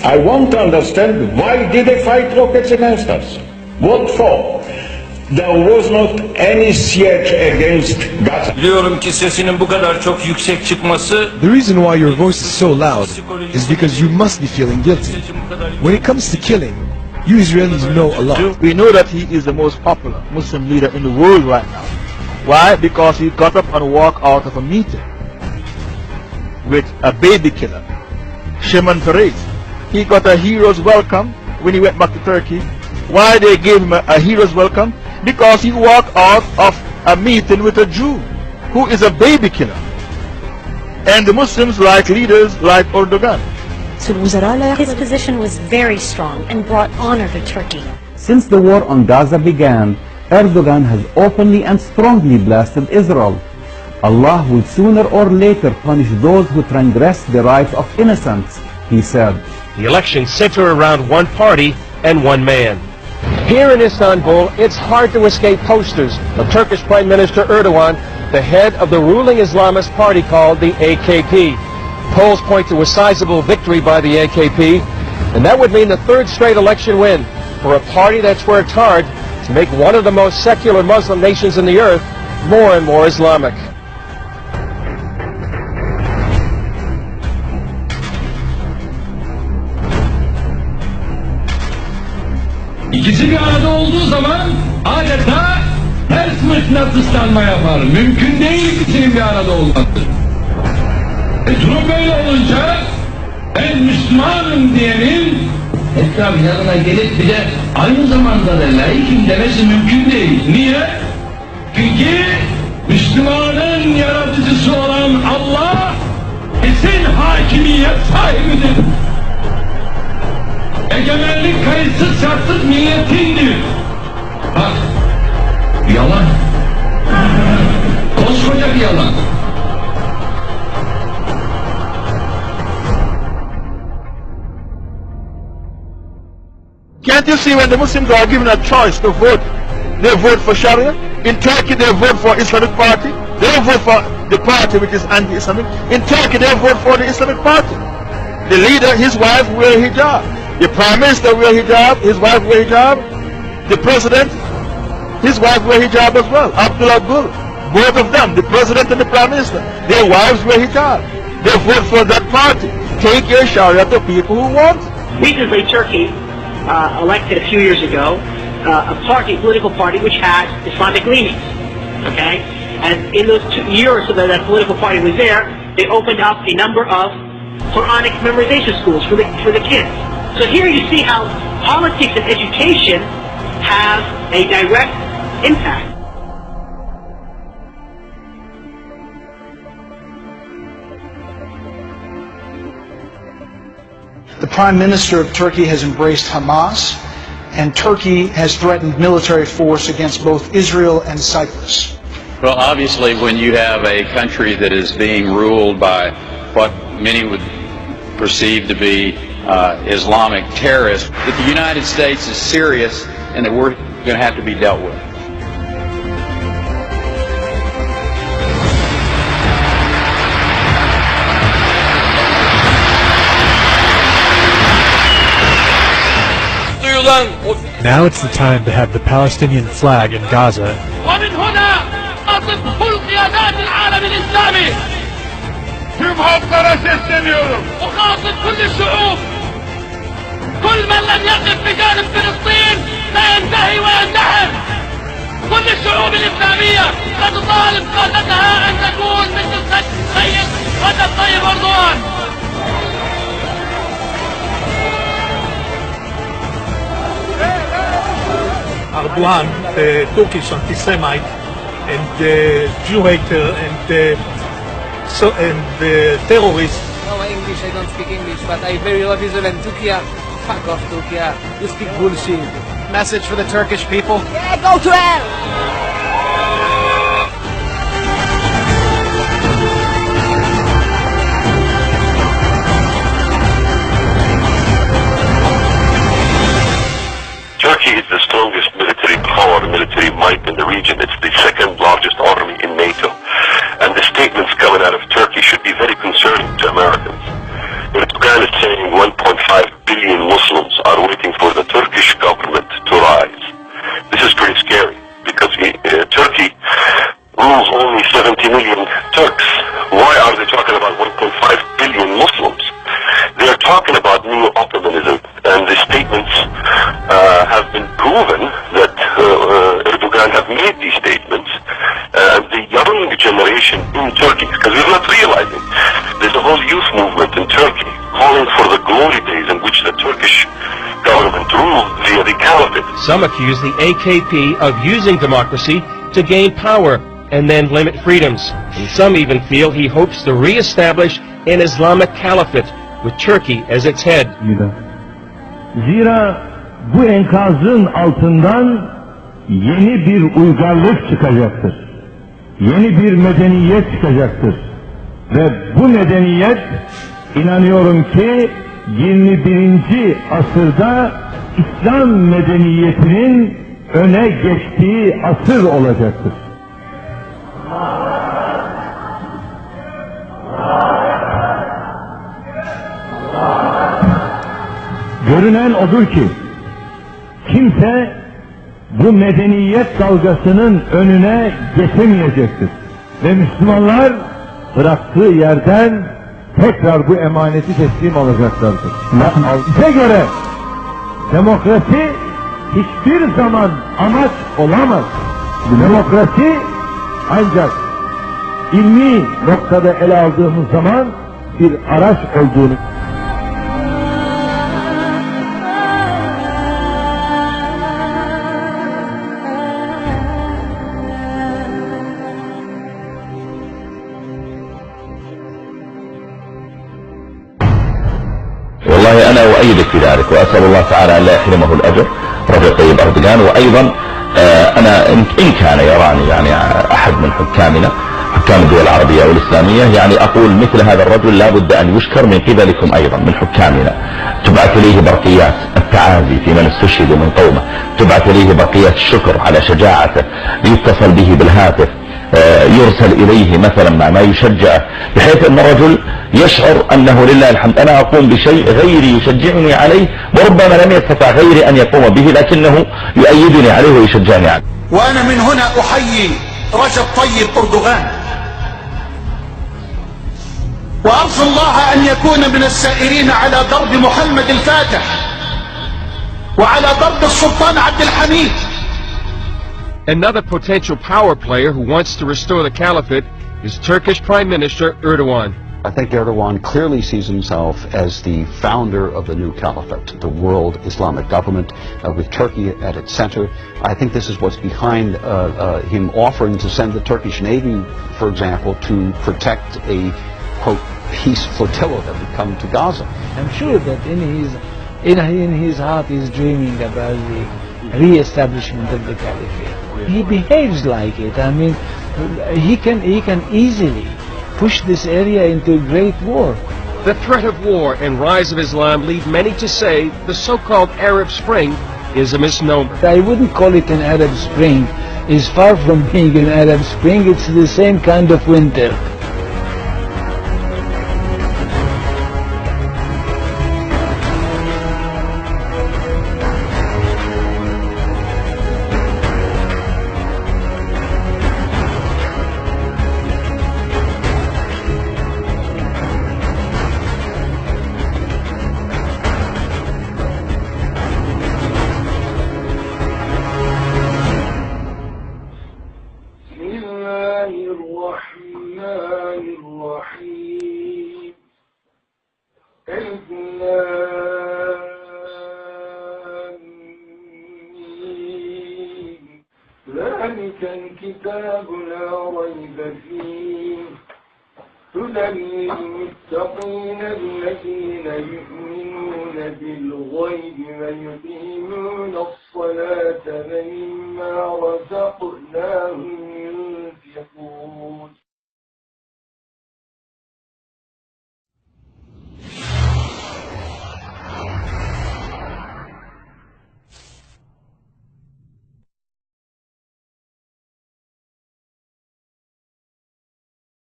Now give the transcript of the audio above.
I want to understand, why did they fight rockets against us? What for? There was not any siege against Gaza. Biliyorum ki sesinin bu kadar çok yüksek çıkması. The reason why your voice is so loud is because you must be feeling guilty. When it comes to killing, you Israelis know a lot. We know that he is the most popular Muslim leader in the world right now. Why? Because he got up and walked out of a meeting with a baby killer, Shimon Peres. He got a hero's welcome when he went back to Turkey. Why they gave him a hero's welcome? Because he walked out of a meeting with a Jew who is a baby killer. And the Muslims like leaders like Erdogan. His position was very strong and brought honor to Turkey. Since the war on Gaza began, Erdogan has openly and strongly blasted Israel. Allah will sooner or later punish those who transgress the rights of innocents, he said. The elections center around one party and one man. Here in Istanbul, it's hard to escape posters of Turkish Prime Minister Erdogan, the head of the ruling Islamist party called the AKP. Polls point to a sizable victory by the AKP, and that would mean the third straight election win for a party that's worked hard to make one of the most secular Muslim nations in the earth more and more Islamic. İkisi bir arada olduğu zaman adeta ters mıknatıslanma yapar. Mümkün değil ikisinin bir arada olması. Durum böyle olunca ben Müslümanım diyenin etraf yanına gelip bir de aynı zamanda da laikim demesi mümkün değil. Niye? Çünkü Müslümanın yaratıcısı olan Allah kesin hakimiyet sahibidir. Egemenlik kayıtsız şartsız milletindir. Bak, yalan. Koskoca bir yalan. Can't you see when the Muslims are given a choice to vote, they vote for Sharia? In Turkey they vote for Islamic Party. They don't vote for the party which is anti-Islamic. In Turkey they vote for the Islamic Party. The leader, his wife wear hijab. The Prime Minister wear hijab, his wife wear hijab. The President, his wife wear hijab as well. Abdullah Gül, both of them, the President and the Prime Minister, their wives wear hijab. They vote for that party. Take your Sharia to people who want it. Recently, Turkey elected a few years ago a political party which had Islamic leanings. Okay, and in those 2 years that that political party was there, they opened up a number of Quranic memorization schools for the kids. So here you see how politics and education have a direct impact. The Prime Minister of Turkey has embraced Hamas, and Turkey has threatened military force against both Israel and Cyprus. Well, obviously, when you have a country that is being ruled by what many would perceive to be Islamic terrorists, that the United States is serious and that we're going to have to be dealt with. Now it's the time to have the Palestinian flag in Gaza. ومن هنا أطلب كل قيادات العالم الإسلامي. Tüm halklara sesleniyorum. أخاطب كل الشعوب. كل من لم يقف بجانب فلسطين سينتهي ويندحر. كل الشعوب الإسلامية ستطالب قادتها أن تكون مثل السيد رجب طيب أردوغان. Erdogan, the Turkish anti-Semite and Jew hater and terrorist. No, English, I don't speak English, but I very love Israel and Turkey. Fuck off, Turkey. You speak bullshit. Message for the Turkish people? Yeah, go to hell! Turkey is the strongest military power, military might in the region. It's the second largest army in NATO. And the statements coming out of Turkey should be very concerning to Americans. Erdogan is saying 1.5 billion Muslims are waiting for the Turkish government to rise. This is pretty scary because Turkey rules only 70 million Turks. Why are they talking about 1.5 billion Muslims? They are talking about neo-Ottomanism, and the statements have been proven that Erdogan have made these statements. The young generation in Turkey, because we're not realizing, there's a whole youth movement in Turkey calling for the glory days in which the Turkish government ruled via the caliphate. Some accuse the AKP of using democracy to gain power and then limit freedoms. And some even feel he hopes to re-establish an Islamic caliphate with Turkey as its head. Zira bu enkazın altından yeni bir uygarlık çıkacaktır. Yeni bir medeniyet çıkacaktır. Ve bu medeniyet inanıyorum ki 21. asırda İslam medeniyetinin öne geçtiği asır olacaktır. Görünen odur ki kimse bu medeniyet dalgasının önüne geçemeyecektir. Ve Müslümanlar bıraktığı yerden tekrar bu emaneti teslim alacaklardır. Bize göre demokrasi hiçbir zaman amaç olamaz. Demokrasi ancak ilmi noktada ele aldığımız zaman bir araç olduğunu والله أنا أؤيدك في ذلك وأسأل الله تعالى أن لا يحرمه الأجر رجل طيب أردوغان. وأيضا أنا إن كان يراني يعني أحد من حكامنا حكام الدول العربية والإسلامية يعني أقول مثل هذا الرجل لا بد أن يشكر من قبلكم أيضا من حكامنا. تبعث إليه برقيات التعازي في من استشهد من قومه، تبعث إليه برقيات الشكر على شجاعته، يتصل به بالهاتف، يرسل إليه مثلا ما يشجعه بحيث أن الرجل يشعر أنه لله الحمد أنا أقوم بشيء غيري يشجعني عليه وربما لم يستطع غيري أن يقوم به لكنه يؤيدني عليه ويشجعني عليه. وأنا من هنا أحيي رجب طيب أردوغان وأرجو الله أن يكون من السائرين على درب محمد الفاتح وعلى درب السلطان عبد الحميد. Another potential power player who wants to restore the caliphate is Turkish Prime Minister Erdogan. I think Erdogan clearly sees himself as the founder of the new caliphate, the world Islamic government, with Turkey at its center. I think this is what's behind him offering to send the Turkish Navy, for example, to protect a, quote, peace flotilla that would come to Gaza. I'm sure that in his heart he's dreaming about the re-establishment of the caliphate. He behaves like it. I mean, he can easily push this area into a great war. The threat of war and rise of Islam lead many to say the so-called Arab Spring is a misnomer. I wouldn't call it an Arab Spring. It's far from being an Arab Spring. It's the same kind of winter. ذلك الكتاب لا ريب فيه هدى للمتقين الذين يؤمنون بالغيب ويقيمون الصلاة ومما رزقناهم